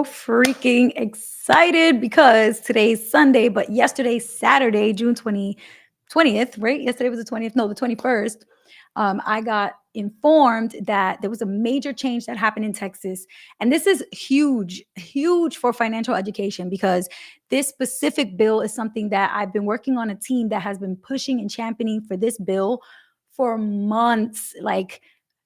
freaking excited because today's Sunday, but yesterday's Saturday, June 20th, right? Yesterday was the 20th, no, the 21st. I got informed that there was a major change that happened in Texas. And this is huge, huge for financial education because this specific bill is something that I've been working on a team that has been pushing and championing for this bill for months, like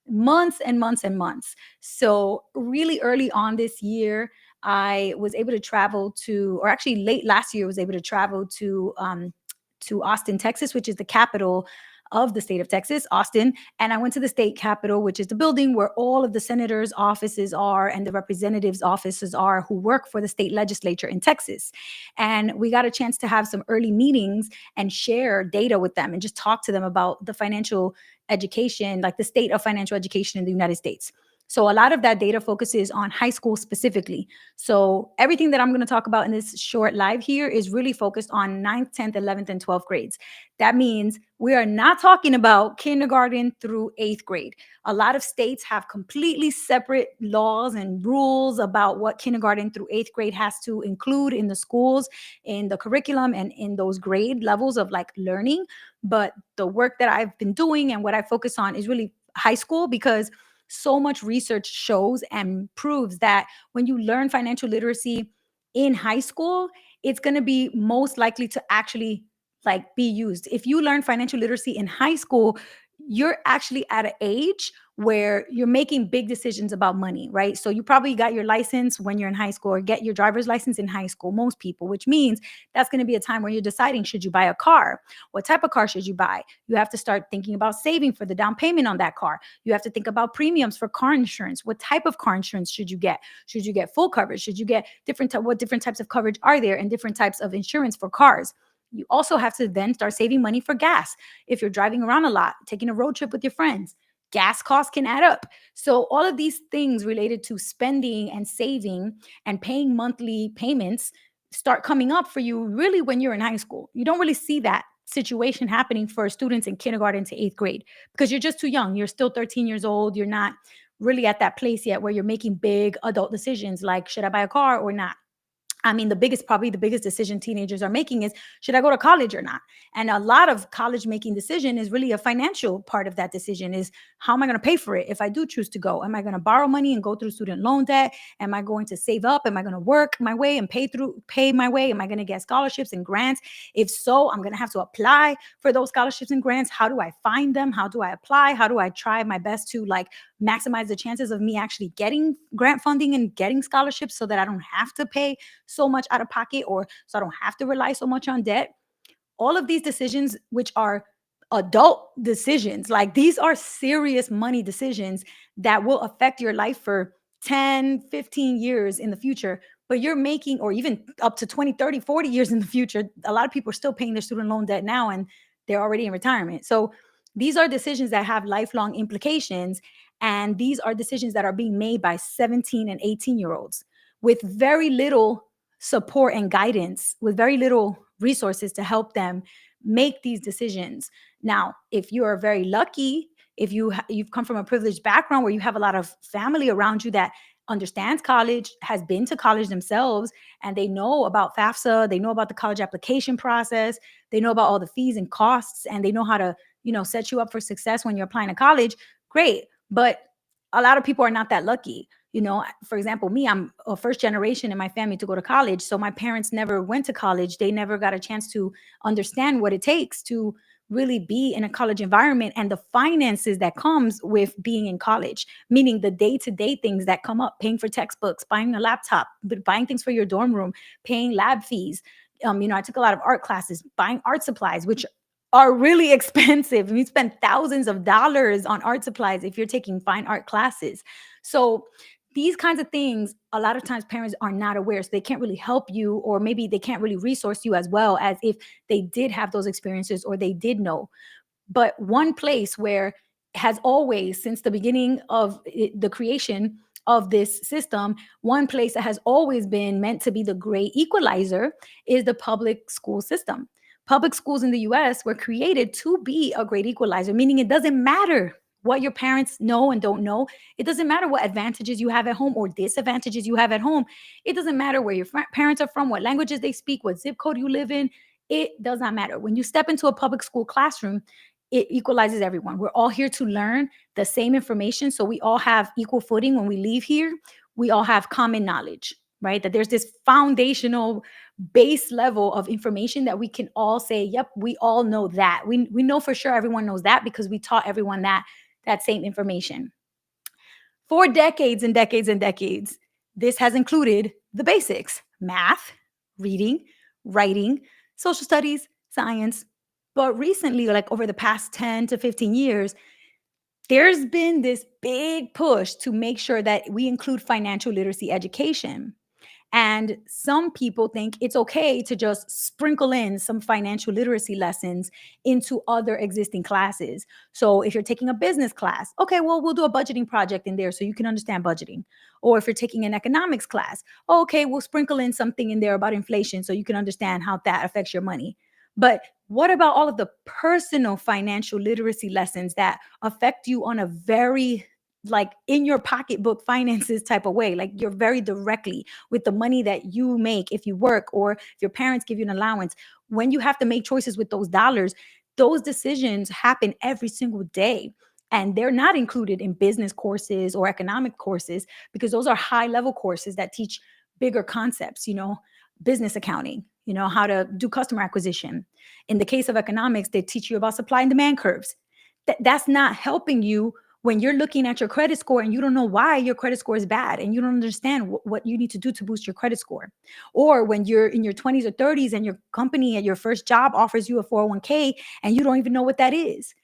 months and months and months. So, really early on this year, I was able to travel to, or actually late last year, was able to travel to Austin, Texas, which is the capital of the state of Texas, Austin. And I went to the state capitol, which is the building where all of the senators' offices are and the representatives' offices are who work for the state legislature in Texas. And we got a chance to have some early meetings and share data with them and just talk to them about the financial education, like the state of financial education in the United States. So a lot of that data focuses on high school specifically. So everything that I'm going to talk about in this short live here is really focused on ninth, 10th, 11th, and 12th grades. That means we are not talking about kindergarten through 8th grade. A lot of states have completely separate laws and rules about what kindergarten through 8th grade has to include in the schools, in the curriculum, and in those grade levels of like learning. But the work that I've been doing and what I focus on is really high school because so much research shows and proves that when you learn financial literacy in high school, it's going to be most likely to actually like be used. If you learn financial literacy in high school, you're actually at an age where you're making big decisions about money, right? So you probably got your license when you're in high school or get your driver's license in high school, most people, which means that's going to be a time where you're deciding, should you buy a car? What type of car should you buy? You have to start thinking about saving for the down payment on that car. You have to think about premiums for car insurance. What type of car insurance should you get? Should you get full coverage? Should you get what different types of coverage are there and different types of insurance for cars? You also have to then start saving money for gas. If you're driving around a lot, taking a road trip with your friends, gas costs can add up. So all of these things related to spending and saving and paying monthly payments start coming up for you really when you're in high school. You don't really see that situation happening for students in kindergarten to 8th grade because you're just too young. You're still 13 years old. You're not really at that place yet where you're making big adult decisions like, should I buy a car or not? I mean, probably the biggest decision teenagers are making is, should I go to college or not? And a lot of college making decision is really a financial part of that decision is, how am I going to pay for it if I do choose to go? Am I going to borrow money and go through student loan debt? Am I going to save up? Am I going to work my way and pay my way? Am I going to get scholarships and grants? If so, I'm going to have to apply for those scholarships and grants. How do I find them? How do I apply? How do I try my best to like maximize the chances of me actually getting grant funding and getting scholarships so that I don't have to pay so much out of pocket, or so I don't have to rely so much on debt? All of these decisions, which are adult decisions, like these are serious money decisions that will affect your life for 10, 15 years in the future. But you're making, or even up to 20, 30, 40 years in the future. A lot of people are still paying their student loan debt now and they're already in retirement. So these are decisions that have lifelong implications. And these are decisions that are being made by 17 and 18-year-olds with very little support and guidance, with very little resources to help them make these decisions. Now, if you are very lucky, if you've come from a privileged background where you have a lot of family around you that understands college, has been to college themselves, and they know about FAFSA, they know about the college application process, they know about all the fees and costs, and they know how to, set you up for success when you're applying to college, great. But a lot of people are not that lucky. For example, me, I'm a first generation in my family to go to college. So my parents never went to college. They never got a chance to understand what it takes to really be in a college environment and the finances that comes with being in college, meaning the day-to-day things that come up, paying for textbooks, buying a laptop, buying things for your dorm room, paying lab fees. I took a lot of art classes, buying art supplies, which are really expensive. You spend thousands of dollars on art supplies if you're taking fine art classes. So these kinds of things, a lot of times parents are not aware. So they can't really help you, or maybe they can't really resource you as well as if they did have those experiences or they did know. But one place where has always, since the beginning of the creation of this system, one place that has always been meant to be the great equalizer is the public school system. Public schools in the US were created to be a great equalizer, meaning it doesn't matter what your parents know and don't know. It doesn't matter what advantages you have at home or disadvantages you have at home. It doesn't matter where your parents are from, what languages they speak, what zip code you live in. It does not matter. When you step into a public school classroom, it equalizes everyone. We're all here to learn the same information. So we all have equal footing when we leave here. We all have common knowledge, right? That there's this foundational base level of information that we can all say, yep, we all know that. We know for sure everyone knows that because we taught everyone that same information. For decades and decades and decades, this has included the basics: math, reading, writing, social studies, science. But recently, like over the past 10 to 15 years, there's been this big push to make sure that we include financial literacy education. And some people think it's okay to just sprinkle in some financial literacy lessons into other existing classes. So if you're taking a business class, okay, well, we'll do a budgeting project in there so you can understand budgeting. Or if you're taking an economics class, okay, we'll sprinkle in something in there about inflation so you can understand how that affects your money. But what about all of the personal financial literacy lessons that affect you on a very like in your pocketbook finances type of way, like you're very directly with the money that you make if you work or if your parents give you an allowance? When you have to make choices with those dollars, those decisions happen every single day. And they're not included in business courses or economic courses because those are high level courses that teach bigger concepts, business accounting, how to do customer acquisition. In the case of economics, they teach you about supply and demand curves. That's not helping you when you're looking at your credit score and you don't know why your credit score is bad and you don't understand what you need to do to boost your credit score. Or when you're in your 20s or 30s and your company at your first job offers you a 401k and you don't even know what that is.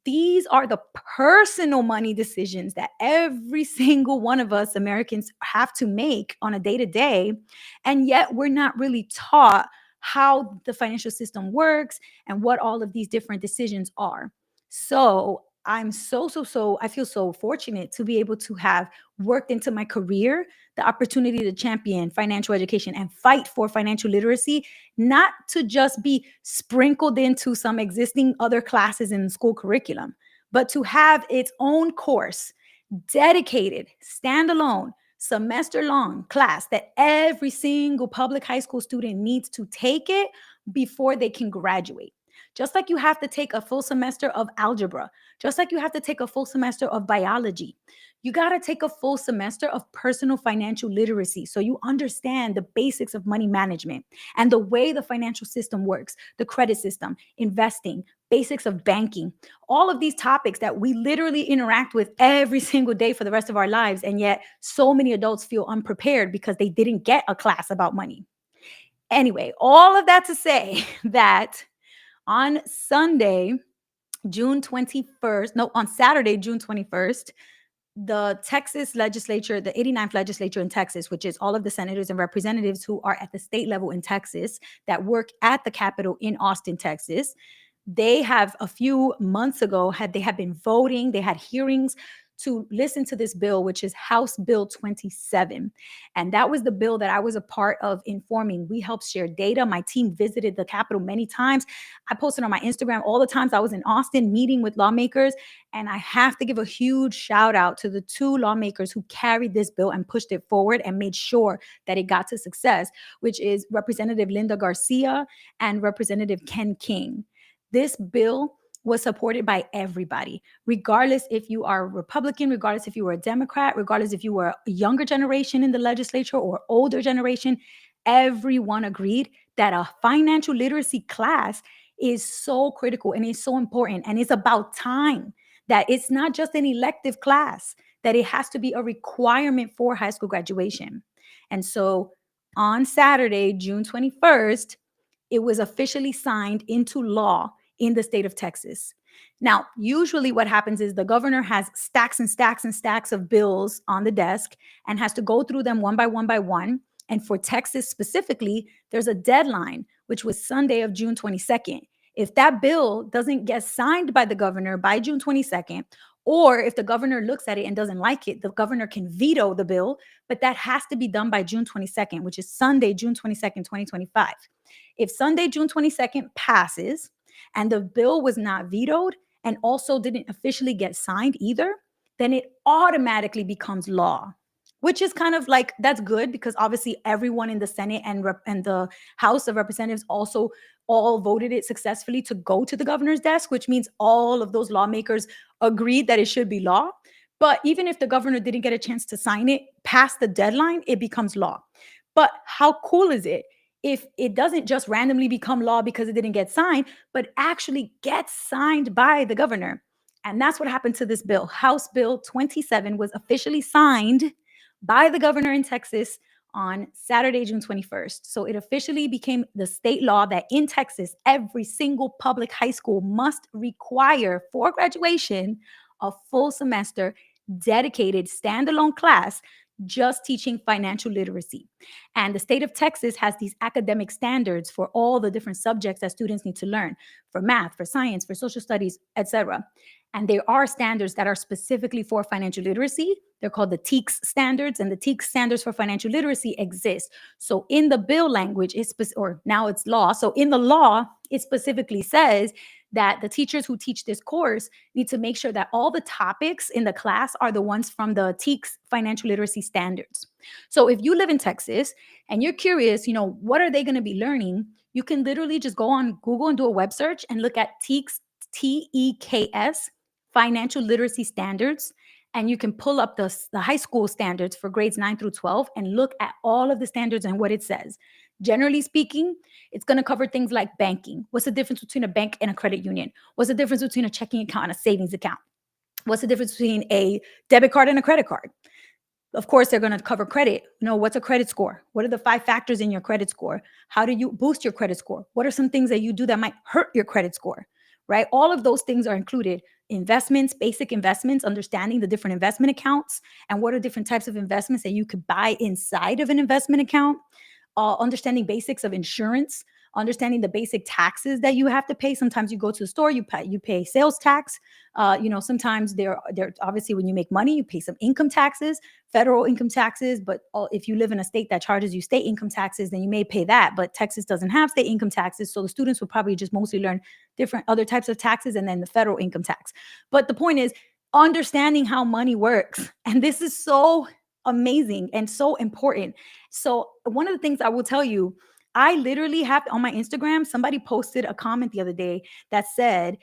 These are the personal money decisions that every single one of us Americans have to make on a day to day. And yet we're not really taught how the financial system works and what all of these different decisions are. So I'm I feel so fortunate to be able to have worked into my career the opportunity to champion financial education and fight for financial literacy, not to just be sprinkled into some existing other classes in the school curriculum, but to have its own course, dedicated, standalone, semester long class that every single public high school student needs to take it before they can graduate. Just like you have to take a full semester of algebra, just like you have to take a full semester of biology, you got to take a full semester of personal financial literacy so you understand the basics of money management and the way the financial system works, the credit system, investing, basics of banking, all of these topics that we literally interact with every single day for the rest of our lives. And yet, so many adults feel unprepared because they didn't get a class about money. Anyway, all of that to say that on Sunday, June 21st, no, on Saturday, June 21st, the Texas legislature, the 89th legislature in Texas, which is all of the senators and representatives who are at the state level in Texas that work at the Capitol in Austin, Texas, they have a few months ago they had been voting, they had hearings to listen to this bill, which is House Bill 27. And that was the bill that I was a part of informing. We helped share data. My team visited the Capitol many times. I posted on my Instagram all the times I was in Austin meeting with lawmakers. And I have to give a huge shout out to the two lawmakers who carried this bill and pushed it forward and made sure that it got to success, which is Representative Linda Garcia and Representative Ken King. This bill was supported by everybody, regardless if you are a Republican, regardless if you were a Democrat, regardless if you were a younger generation in the legislature or older generation. Everyone agreed that a financial literacy class is so critical and is so important. And it's about time that it's not just an elective class, that it has to be a requirement for high school graduation. And so on Saturday, June 21st, it was officially signed into law in the state of Texas. Now, usually what happens is the governor has stacks and stacks and stacks of bills on the desk and has to go through them one by one by one. And for Texas specifically, there's a deadline, which was Sunday of June 22nd. If that bill doesn't get signed by the governor by June 22nd, or if the governor looks at it and doesn't like it, the governor can veto the bill, but that has to be done by June 22nd, which is Sunday, June 22nd, 2025. If Sunday, June 22nd passes, and the bill was not vetoed and also didn't officially get signed either, then it automatically becomes law, which is kind of like that's good because obviously everyone in the Senate and the House of Representatives also all voted it successfully to go to the governor's desk, which means all of those lawmakers agreed that it should be law. But even if the governor didn't get a chance to sign it past the deadline, it becomes law. But how cool is it if it doesn't just randomly become law because it didn't get signed, but actually gets signed by the governor? And that's what happened to this bill. House Bill 27 was officially signed by the governor in Texas on Saturday, June 21st. So it officially became the state law that in Texas, every single public high school must require for graduation a full semester dedicated standalone class just teaching financial literacy. And the state of Texas has these academic standards for all the different subjects that students need to learn for math, for science, for social studies, etc. And there are standards that are specifically for financial literacy. They're called the TEKS standards, and the TEKS standards for financial literacy exist. So in the bill language, or now it's law. So in the law, it specifically says that the teachers who teach this course need to make sure that all the topics in the class are the ones from the TEKS financial literacy standards. So if you live in Texas and you're curious, what are they going to be learning? You can literally just go on Google and do a web search and look at TEKS, TEKS, financial literacy standards. And you can pull up the high school standards for grades 9 through 12 and look at all of the standards and what it says. Generally speaking, it's going to cover things like banking. What's the difference between a bank and a credit union? What's the difference between a checking account and a savings account? What's the difference between a debit card and a credit card? Of course, they're going to cover credit. What's a credit score? What are the 5 factors in your credit score? How do you boost your credit score? What are some things that you do that might hurt your credit score? Right? All of those things are included. Investments, basic investments, understanding the different investment accounts and what are different types of investments that you could buy inside of an investment account. Understanding basics of insurance, understanding the basic taxes that you have to pay. Sometimes you go to the store, you pay sales tax. Sometimes they're obviously when you make money, you pay some income taxes, federal income taxes. But if you live in a state that charges you state income taxes, then you may pay that. But Texas doesn't have state income taxes, so the students will probably just mostly learn different other types of taxes and then the federal income tax. But the point is understanding how money works, and this is so amazing and so important. So one of the things I will tell you, I literally have on my Instagram, somebody posted a comment the other day that said,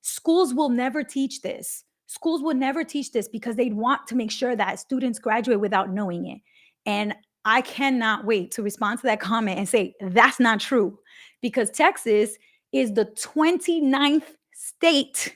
schools will never teach this. Schools will never teach this because they'd want to make sure that students graduate without knowing it. And I cannot wait to respond to that comment and say, that's not true, because Texas is the 29th state,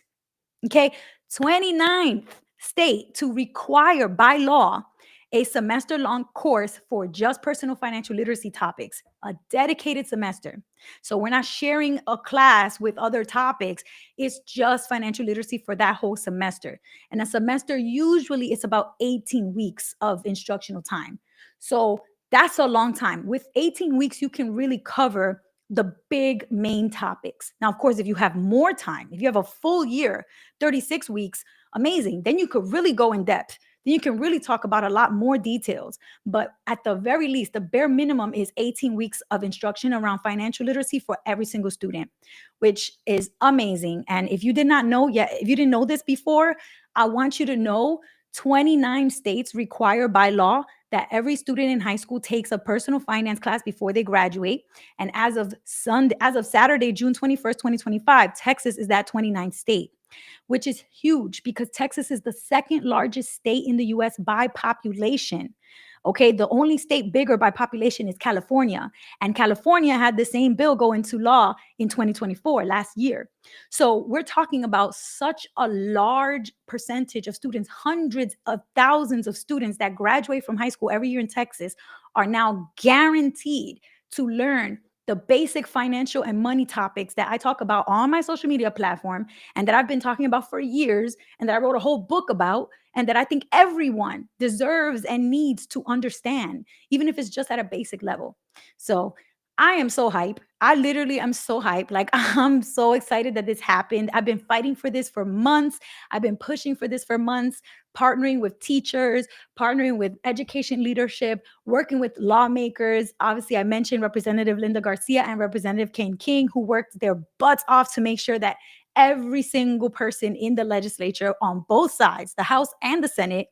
okay, 29th state to require by law a semester-long course for just personal financial literacy topics, a dedicated semester. So we're not sharing a class with other topics. It's just financial literacy for that whole semester. And a semester usually is about 18 weeks of instructional time. So that's a long time. With 18 weeks, you can really cover the big main topics. Now, of course, if you have more time, if you have a full year, 36 weeks, amazing. Then you could really go in depth. Then you can really talk about a lot more details. But at the very least, the bare minimum is 18 weeks of instruction around financial literacy for every single student, which is amazing. And if you did not know yet, if you didn't know this before, I want you to know 29 states require by law that every student in high school takes a personal finance class before they graduate. And as of Saturday, June 21st, 2025, Texas is that 29th state, which is huge because Texas is the second largest state in the US by population. Okay, the only state bigger by population is California. And California had the same bill go into law in 2024, last year. So we're talking about such a large percentage of students, hundreds of thousands of students that graduate from high school every year in Texas are now guaranteed to learn the basic financial and money topics that I talk about on my social media platform and that I've been talking about for years and that I wrote a whole book about and that I think everyone deserves and needs to understand, even if it's just at a basic level. So I am so hype. I literally am so hype. Like, I'm so excited that this happened. I've been fighting for this for months. I've been pushing for this for months, partnering with teachers, partnering with education leadership, working with lawmakers. Obviously, I mentioned Representative Linda Garcia and Representative Kane King, who worked their butts off to make sure that every single person in the legislature on both sides, the House and the Senate,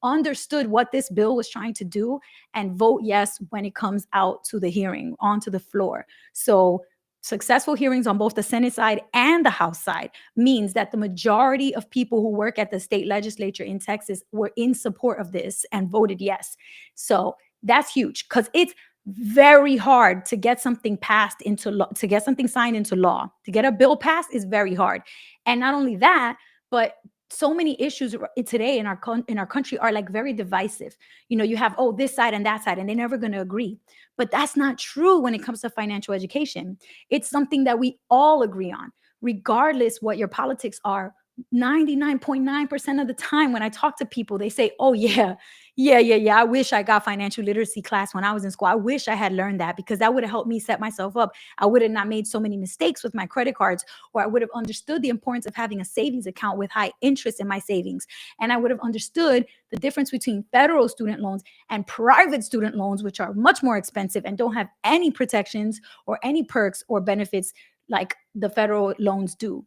understood what this bill was trying to do and vote yes when it comes out to the hearing onto the floor. So successful hearings on both the Senate side and the House side means that the majority of people who work at the state legislature in Texas were in support of this and voted yes. So that's huge because it's very hard to get something passed into law, to get something signed into law. To get a bill passed is very hard. And not only that, but so many issues today in our country are like very divisive. You know, you have this side and that side, and they're never going to agree. But that's not true when it comes to financial education. It's something that we all agree on, regardless what your politics are. 99.9% of the time when I talk to people, they say, oh yeah, I wish I got financial literacy class when I was in school. I wish I had learned that because that would have helped me set myself up. I would have not made so many mistakes with my credit cards, or I would have understood the importance of having a savings account with high interest in my savings. And I would have understood the difference between federal student loans and private student loans, which are much more expensive and don't have any protections or any perks or benefits like the federal loans do.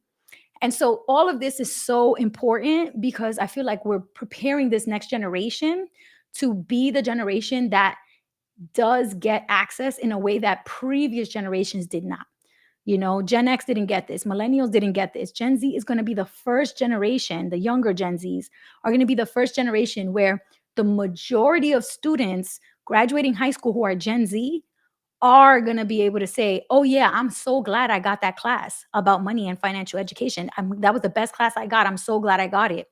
And so all of this is so important because I feel like we're preparing this next generation to be the generation that does get access in a way that previous generations did not. You know, Gen X didn't get this. Millennials didn't get this. Gen Z is going to be the first generation, the younger Gen Zs are going to be the first generation where the majority of students graduating high school who are Gen Z are going to be able to say, oh, yeah, I'm so glad I got that class about money and financial education. That was the best class I got. I'm so glad I got it.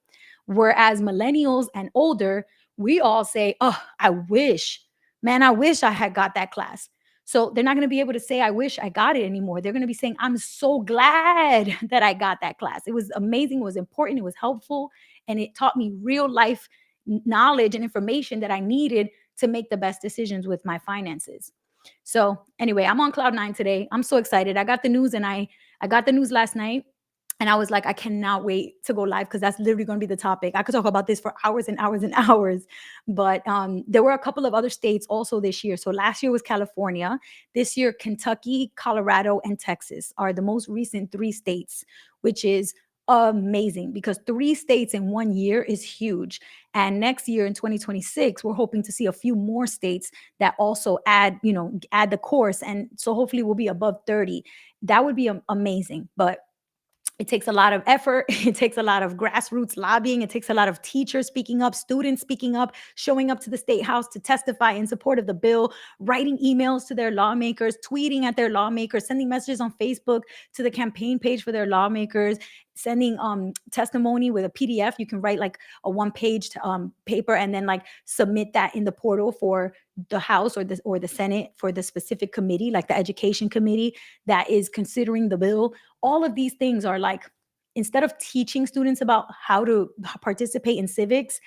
Whereas millennials and older, we all say, oh, I wish I had got that class. So they're not going to be able to say, I wish I got it anymore. They're going to be saying, I'm so glad that I got that class. It was amazing. It was important. It was helpful. And it taught me real life knowledge and information that I needed to make the best decisions with my finances. So anyway, I'm on cloud nine today. I'm so excited. I got the news and I got the news last night. And I was like, I cannot wait to go live because that's literally going to be the topic. I could talk about this for hours and hours and hours. But there were a couple of other states also this year. So last year was California. This year, Kentucky, Colorado, and Texas are the most recent three states, which is amazing because three states in 1 year is huge. And next year in 2026, we're hoping to see a few more states that also add the course. And so hopefully we'll be above 30. That would be amazing. But it takes a lot of effort. It takes a lot of grassroots lobbying. It takes a lot of teachers speaking up, students speaking up, showing up to the state house to testify in support of the bill, writing emails to their lawmakers, tweeting at their lawmakers, sending messages on Facebook to the campaign page for their lawmakers, sending testimony with a PDF. You can write like a one-page paper and then like submit that in the portal for the House or the Senate for the specific committee, like the education committee that is considering the bill. All of these things are like, instead of teaching students about how to participate in civics,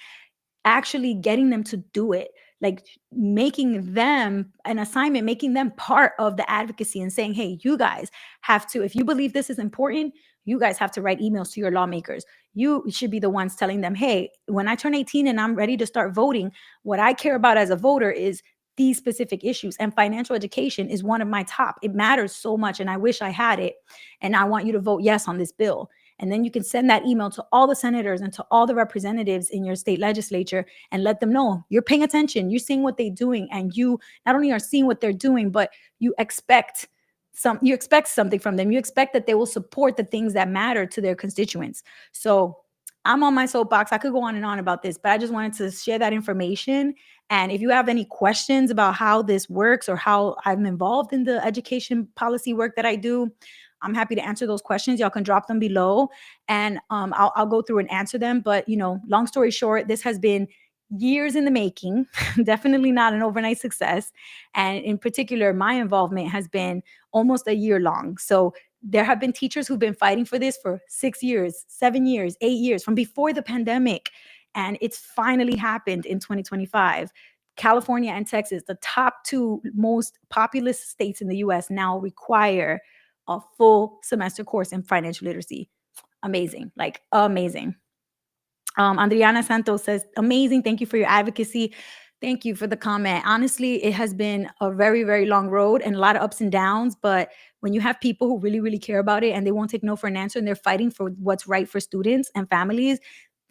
actually getting them to do it, like making them an assignment, making them part of the advocacy and saying, hey, you guys have to, if you believe this is important, you guys have to write emails to your lawmakers. You should be the ones telling them, hey, when I turn 18 and I'm ready to start voting, what I care about as a voter is these specific issues. And financial education is one of my top. It matters so much. And I wish I had it. And I want you to vote yes on this bill. And then you can send that email to all the senators and to all the representatives in your state legislature and let them know you're paying attention, you're seeing what they're doing, and you not only are seeing what they're doing, but you expect something from them. You expect that they will support the things that matter to their constituents. So I'm on my soapbox. I could go on and on about this, but I just wanted to share that information. And if you have any questions about how this works or how I'm involved in the education policy work that I do, I'm happy to answer those questions. Y'all can drop them below and I'll go through and answer them. But, long story short, this has been years in the making, definitely not an overnight success. And in particular, my involvement has been almost a year long. So there have been teachers who've been fighting for this for 6 years, 7 years, 8 years, from before the pandemic. And it's finally happened in 2025. California and Texas, the top two most populous states in the US, now require a full semester course in financial literacy. Amazing, like amazing. Adriana Santos says, amazing. Thank you for your advocacy. Thank you for the comment. Honestly, it has been a very, very long road and a lot of ups and downs. But when you have people who really, really care about it and they won't take no for an answer and they're fighting for what's right for students and families,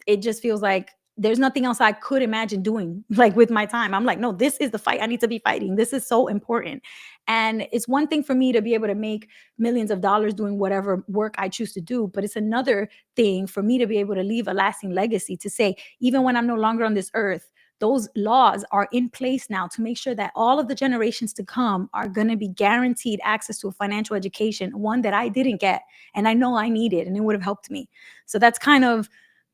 it just feels like there's nothing else I could imagine doing like with my time. I'm like, no, this is the fight I need to be fighting. This is so important. And it's one thing for me to be able to make millions of dollars doing whatever work I choose to do, but it's another thing for me to be able to leave a lasting legacy to say, even when I'm no longer on this earth, those laws are in place now to make sure that all of the generations to come are going to be guaranteed access to a financial education, one that I didn't get and I know I needed and it would have helped me. So that's kind of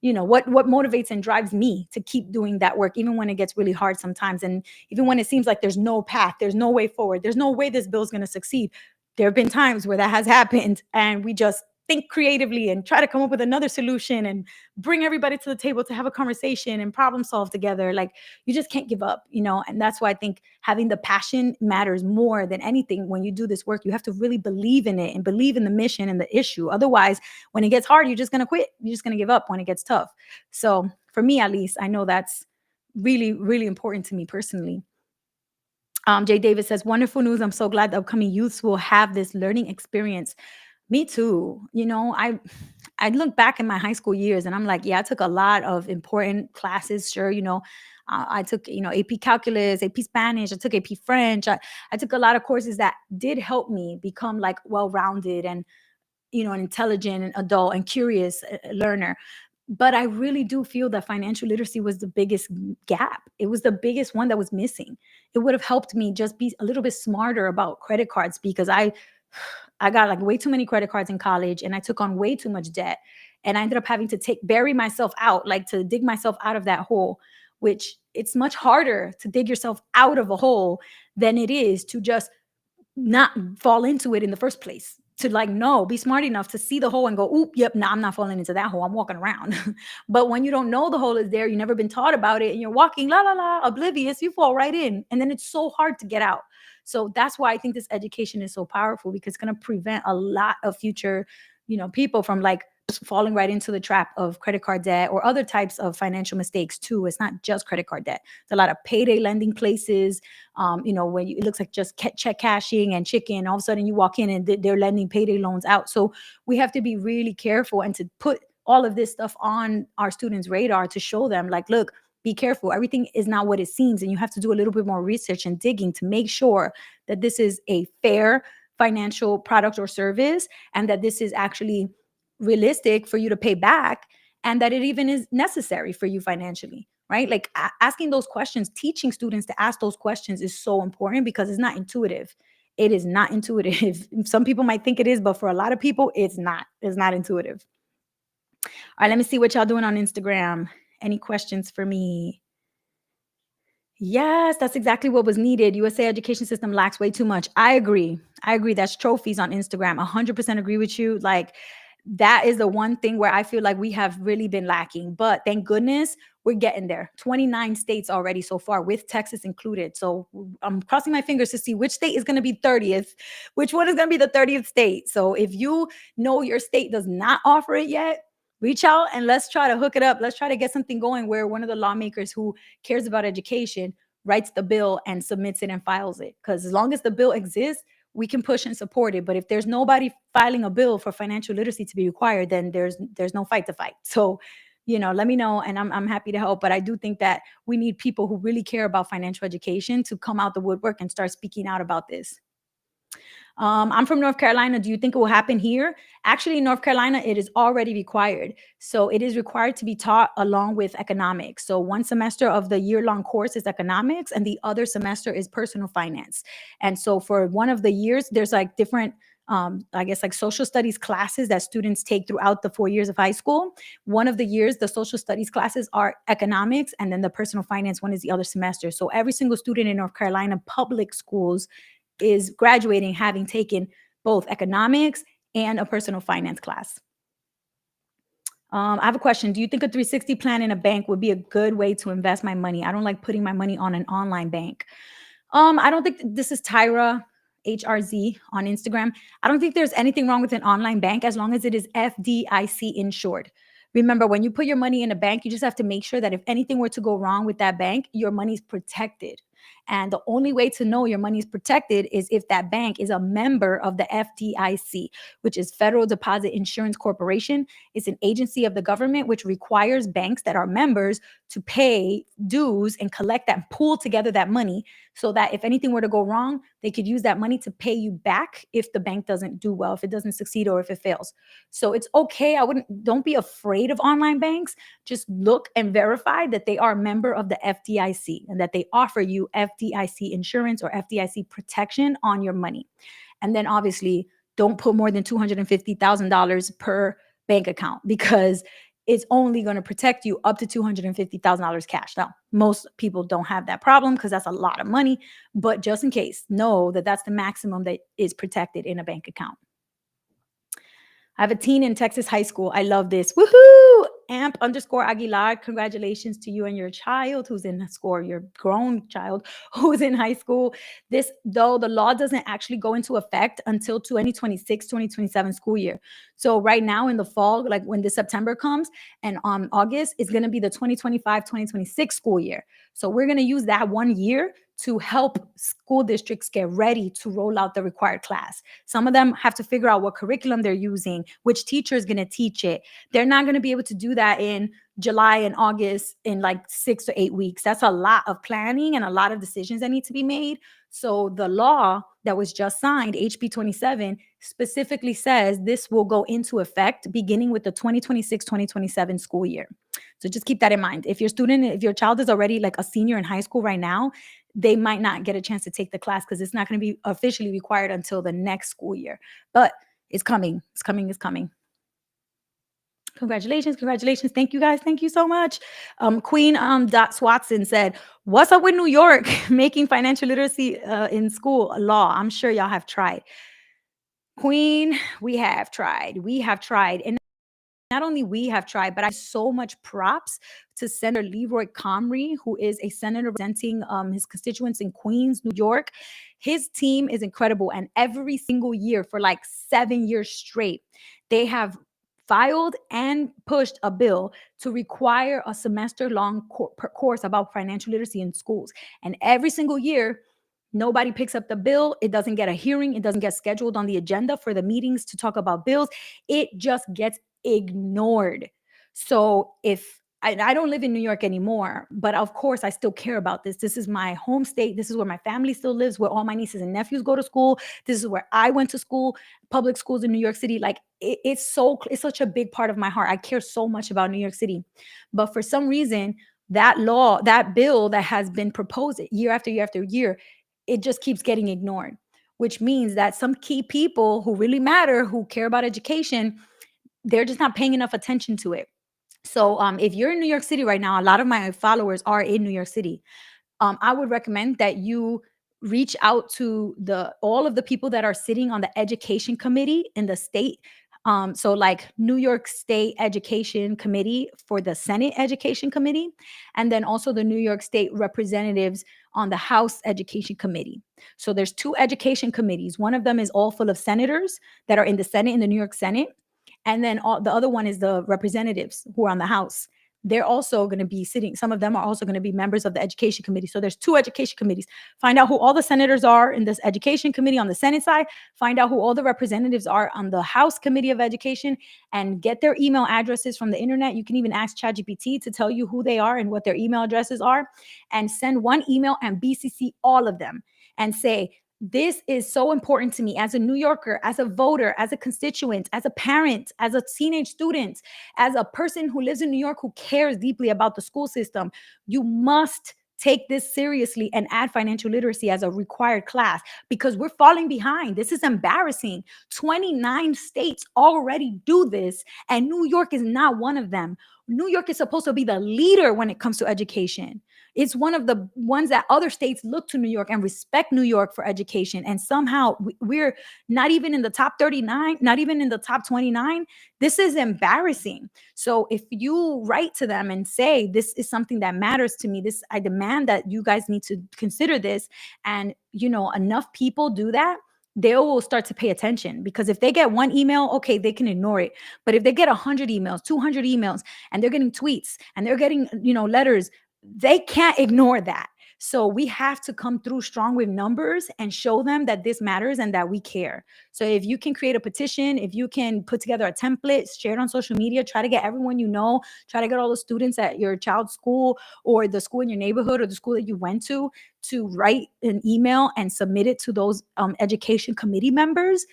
what motivates and drives me to keep doing that work even when it gets really hard sometimes, and even when it seems like there's no path, there's no way forward, there's no way this bill is going to succeed. There have been times where that has happened and we just think creatively and try to come up with another solution and bring everybody to the table to have a conversation and problem solve together. Like, you just can't give up, and that's why I think having the passion matters more than anything. When you do this work, you have to really believe in it and believe in the mission and the issue. Otherwise, when it gets hard, you're just going to quit. You're just going to give up when it gets tough. So for me, at least, I know that's really, really important to me personally. Jay Davis says, wonderful news. I'm so glad the upcoming youths will have this learning experience. Me too. I look back in my high school years and I'm like, yeah, I took a lot of important classes. Sure, I took, AP Calculus, AP Spanish, I took AP French. I took a lot of courses that did help me become like well-rounded and, an intelligent and adult and curious learner. But I really do feel that financial literacy was the biggest gap. It was the biggest one that was missing. It would have helped me just be a little bit smarter about credit cards, because I got like way too many credit cards in college and I took on way too much debt. And I ended up having to bury myself out, like to dig myself out of that hole, which it's much harder to dig yourself out of a hole than it is to just not fall into it in the first place. To like, no, be smart enough to see the hole and go, oop, yep, no, I'm not falling into that hole. I'm walking around. But when you don't know the hole is there, you've never been taught about it, and you're walking la la la, oblivious, you fall right in. And then it's so hard to get out. So that's why I think this education is so powerful, because it's going to prevent a lot of future, people from like falling right into the trap of credit card debt or other types of financial mistakes too. It's not just credit card debt. It's a lot of payday lending places. When it looks like just check cashing and chicken, all of a sudden you walk in and they're lending payday loans out. So we have to be really careful and to put all of this stuff on our students' radar to show them like, look, be careful. Everything is not what it seems. And you have to do a little bit more research and digging to make sure that this is a fair financial product or service, and that this is actually realistic for you to pay back, and that it even is necessary for you financially, right? Like asking those questions, teaching students to ask those questions is so important, because it's not intuitive. It is not intuitive. Some people might think it is, but for a lot of people, it's not. It's not intuitive. All right, let me see what y'all doing on Instagram. Any questions for me? Yes, that's exactly what was needed. USA education system lacks way too much. I agree. I agree. That's trophies on Instagram. 100% agree with you. Like, that is the one thing where I feel like we have really been lacking. But thank goodness we're getting there. 29 states already so far, with Texas included. So I'm crossing my fingers to see which state is going to be 30th, which one is going to be the 30th state. So if you know your state does not offer it yet, reach out and let's try to hook it up. Let's try to get something going where one of the lawmakers who cares about education writes the bill and submits it and files it. Because as long as the bill exists, we can push and support it. But if there's nobody filing a bill for financial literacy to be required, then there's no fight to fight. So, let me know, and I'm happy to help. But I do think that we need people who really care about financial education to come out the woodwork and start speaking out about this. I'm from North Carolina. Do you think it will happen here? Actually, in North Carolina, it is already required. So it is required to be taught along with economics. So one semester of the year-long course is economics, and the other semester is personal finance. And so for one of the years, there's like different I guess like social studies classes that students take throughout the 4 years of high school. One of the years, the social studies classes are economics, and then the personal finance one is the other semester. So every single student in North Carolina public schools is graduating having taken both economics and a personal finance class. I have a question. Do you think a 360 plan in a bank would be a good way to invest my money? I don't like putting my money on an online bank. I don't think this is Tyra HRZ on Instagram. I don't think there's anything wrong with an online bank as long as it is FDIC insured. Remember, when you put your money in a bank, you just have to make sure that if anything were to go wrong with that bank, your money's protected. And the only way to know your money is protected is if that bank is a member of the FDIC, which is Federal Deposit Insurance Corporation. It's an agency of the government which requires banks that are members to pay dues and collect that, pool together that money so that if anything were to go wrong, they could use that money to pay you back if the bank doesn't do well, if it doesn't succeed, or if it fails. So it's okay. Don't be afraid of online banks. Just look and verify that they are a member of the FDIC and that they offer you FDIC insurance or FDIC protection on your money. And then obviously, don't put more than $250,000 per bank account, because it's only going to protect you up to $250,000 cash. Now, most people don't have that problem because that's a lot of money, but just in case, know that that's the maximum that is protected in a bank account. I have a teen in Texas high school. I love this. Woohoo! Amp_Aguilar. Congratulations to you and your child who's in school, your grown child who's in high school. This, though, the law doesn't actually go into effect until 2026, 2027 school year. So right now in the fall, like when the September comes and August, it's going to be the 2025, 2026 school year. So we're going to use that 1 year to help school districts get ready to roll out the required class. Some of them have to figure out what curriculum they're using, which teacher is going to teach it. They're not going to be able to do that in July and August in like 6 to 8 weeks. That's a lot of planning and a lot of decisions that need to be made. So the law that was just signed, HB 27, specifically says this will go into effect beginning with the 2026-2027 school year. So just keep that in mind. If your child is already like a senior in high school right now, they might not get a chance to take the class because it's not going to be officially required until the next school year. But it's coming. It's coming. It's coming. Congratulations. Congratulations. Thank you, guys. Thank you so much. Queen Dot Swatson said, what's up with New York making financial literacy in school a law? I'm sure y'all have tried. Queen, we have tried. We have tried. And not only we have tried, but I so much props to Senator Leroy Comrie, who is a senator representing his constituents in Queens, New York. His team is incredible. And every single year for like 7 years straight, they have filed and pushed a bill to require a semester-long course about financial literacy in schools. And every single year, nobody picks up the bill. It doesn't get a hearing. It doesn't get scheduled on the agenda for the meetings to talk about bills. It just gets ignored. So if I don't live in New York anymore, but of course I still care about this. This is my home state. This is where my family still lives, where all my nieces and nephews go to school. This is where I went to school, public schools in New York City. Like it's such a big part of my heart. I care so much about New York City. But for some reason, that law, that bill that has been proposed year after year after year, it just keeps getting ignored, which means that some key people who really matter, who care about education, they're just not paying enough attention to it. So if you're in New York City right now, a lot of my followers are in New York City. I would recommend that you reach out to all of the people that are sitting on the education committee in the state. So like New York State Education Committee for the Senate Education Committee, and then also the New York State representatives on the House Education Committee. So there's two education committees. One of them is all full of senators that are in the Senate, in the New York Senate. And then the other one is the representatives who are on the House. They're also going to be sitting. Some of them are also going to be members of the education committee. So there's two education committees. Find out who all the senators are in this education committee on the Senate side. Find out who all the representatives are on the House Committee of Education, and get their email addresses from the internet. You can even ask ChatGPT to tell you who they are and what their email addresses are, and send one email and BCC all of them and say, this is so important to me as a New Yorker, as a voter, as a constituent, as a parent, as a teenage student, as a person who lives in New York who cares deeply about the school system. You must take this seriously and add financial literacy as a required class, because we're falling behind. This is embarrassing. 29 states already do this, and New York is not one of them. New York is supposed to be the leader when it comes to education. It's one of the ones that other states look to New York and respect New York for education. And somehow we're not even in the top 39, not even in the top 29. This is embarrassing. So if you write to them and say, this is something that matters to me, I demand that you guys need to consider this. And, enough people do that, they will start to pay attention, because if they get one email, okay, they can ignore it. But if they get 100 emails, 200 emails, and they're getting tweets and they're getting, letters, they can't ignore that. So we have to come through strong with numbers and show them that this matters and that we care. So if you can create a petition, if you can put together a template, share it on social media, try to get everyone try to get all the students at your child's school or the school in your neighborhood or the school that you went to write an email and submit it to those education committee members.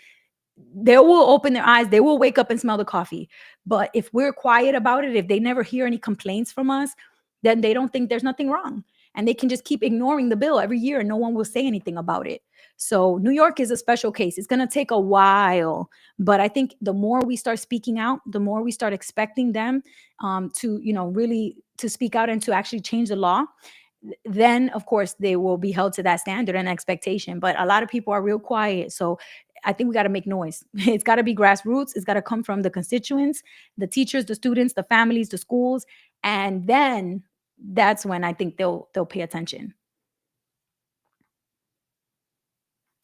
They will open their eyes. They will wake up and smell the coffee. But if we're quiet about it, if they never hear any complaints from us, then they don't think there's nothing wrong. And they can just keep ignoring the bill every year and no one will say anything about it. So New York is a special case. It's going to take a while. But I think the more we start speaking out, the more we start expecting them really to speak out and to actually change the law, then of course they will be held to that standard and expectation. But a lot of people are real quiet. So I think we got to make noise. It's got to be grassroots. It's got to come from the constituents, the teachers, the students, the families, the schools. And then that's when I think they'll pay attention.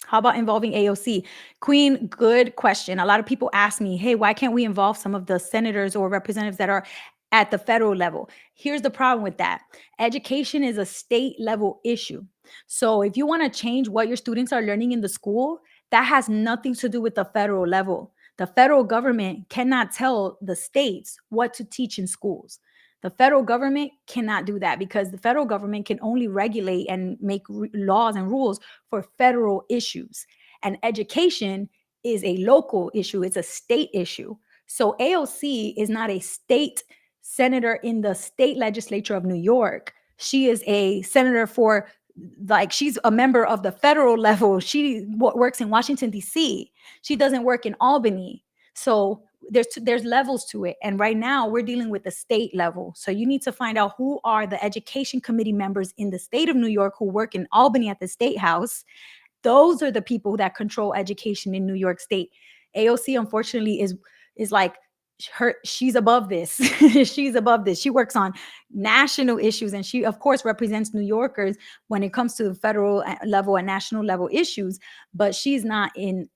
How about involving AOC? Queen, good question. A lot of people ask me, hey, why can't we involve some of the senators or representatives that are at the federal level? Here's the problem with that. Education is a state level issue. So if you want to change what your students are learning in the school, that has nothing to do with the federal level. The federal government cannot tell the states what to teach in schools. The federal government cannot do that because the federal government can only regulate and make laws and rules for federal issues. And education is a local issue, it's a state issue. So AOC is not a state senator in the state legislature of New York. She is a senator for, like, she's a member of the federal level. She works in Washington, D.C. She doesn't work in Albany. So there's levels to it. And right now we're dealing with the state level. So you need to find out who are the education committee members in the state of New York who work in Albany at the state house. Those are the people that control education in New York State. AOC, unfortunately, is like she's above this. She's above this. She works on national issues, and she, of course, represents New Yorkers when it comes to the federal level and national level issues. But she's not in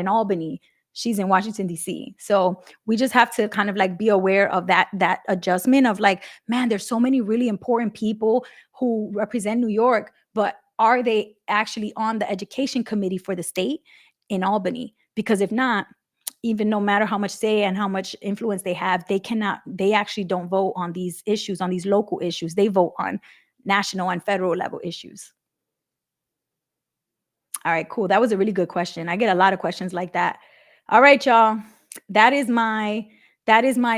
Albany. She's in Washington, D.C. So we just have to kind of like be aware of that adjustment of like, man, there's so many really important people who represent New York, but are they actually on the education committee for the state in Albany? Because if not, even no matter how much say and how much influence they have, they actually don't vote on these issues, on these local issues. They vote on national and federal level issues. All right, cool. That was a really good question. I get a lot of questions like that. All right, y'all. That is my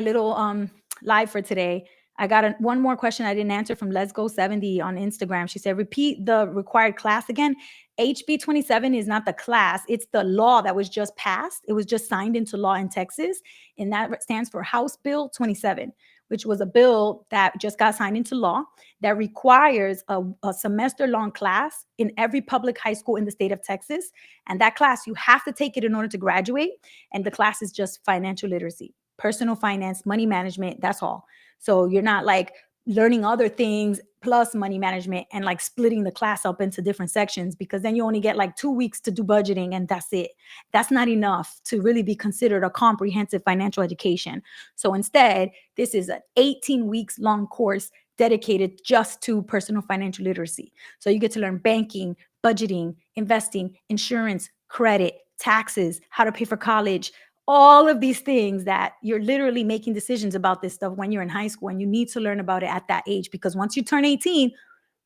little live for today. I got one more question I didn't answer from Let's Go 70 on Instagram. She said, repeat the required class again. HB 27 is not the class. It's the law that was just passed. It was just signed into law in Texas. And that stands for House Bill 27, which was a bill that just got signed into law that requires a semester-long class in every public high school in the state of Texas. And that class, you have to take it in order to graduate. And the class is just financial literacy, personal finance, money management, that's all. So you're not like learning other things plus money management and like splitting the class up into different sections, because then you only get like 2 weeks to do budgeting and that's it. That's not enough to really be considered a comprehensive financial education. So instead, this is an 18 weeks long course dedicated just to personal financial literacy. So you get to learn banking, budgeting, investing, insurance, credit, taxes, how to pay for college, all of these things that you're literally making decisions about this stuff when you're in high school, and you need to learn about it at that age, because once you turn 18,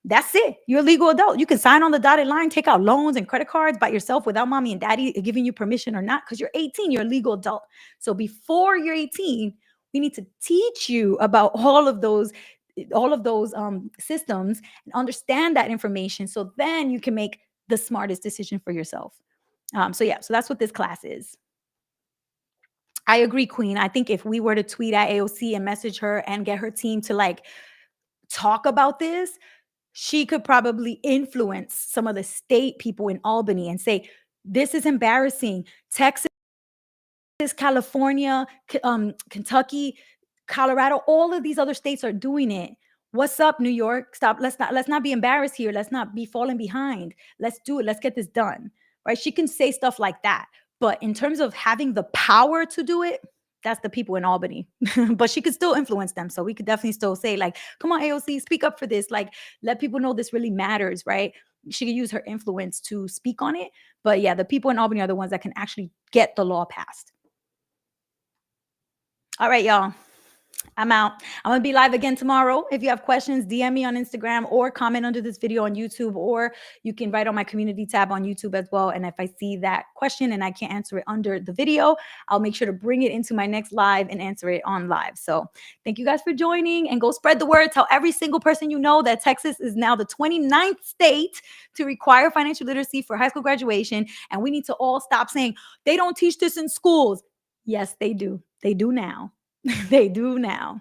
that's it. You're a legal adult. You can sign on the dotted line, take out loans and credit cards by yourself without mommy and daddy giving you permission or not, because you're 18, you're a legal adult. So before you're 18, we need to teach you about all of those systems and understand that information, so then you can make the smartest decision for yourself. So that's what this class is. I agree, Queen. I think if we were to tweet at AOC and message her and get her team to like talk about this, she could probably influence some of the state people in Albany and say, this is embarrassing. Texas, California, Kentucky, Colorado, all of these other states are doing it. What's up, New York? Stop. Let's not be embarrassed here. Let's not be falling behind. Let's do it. Let's get this done. right? She can say stuff like that. But in terms of having the power to do it, that's the people in Albany. But she could still influence them. So we could definitely still say, like, come on, AOC, speak up for this. Like, let people know this really matters, right? She could use her influence to speak on it. But yeah, the people in Albany are the ones that can actually get the law passed. All right, y'all. I'm out. I'm going to be live again tomorrow. If you have questions, DM me on Instagram or comment under this video on YouTube, or you can write on my community tab on YouTube as well. And if I see that question and I can't answer it under the video, I'll make sure to bring it into my next live and answer it on live. So thank you guys for joining, and go spread the word. Tell every single person you know that Texas is now the 29th state to require financial literacy for high school graduation. And we need to all stop saying they don't teach this in schools. Yes, they do. They do now. They do now.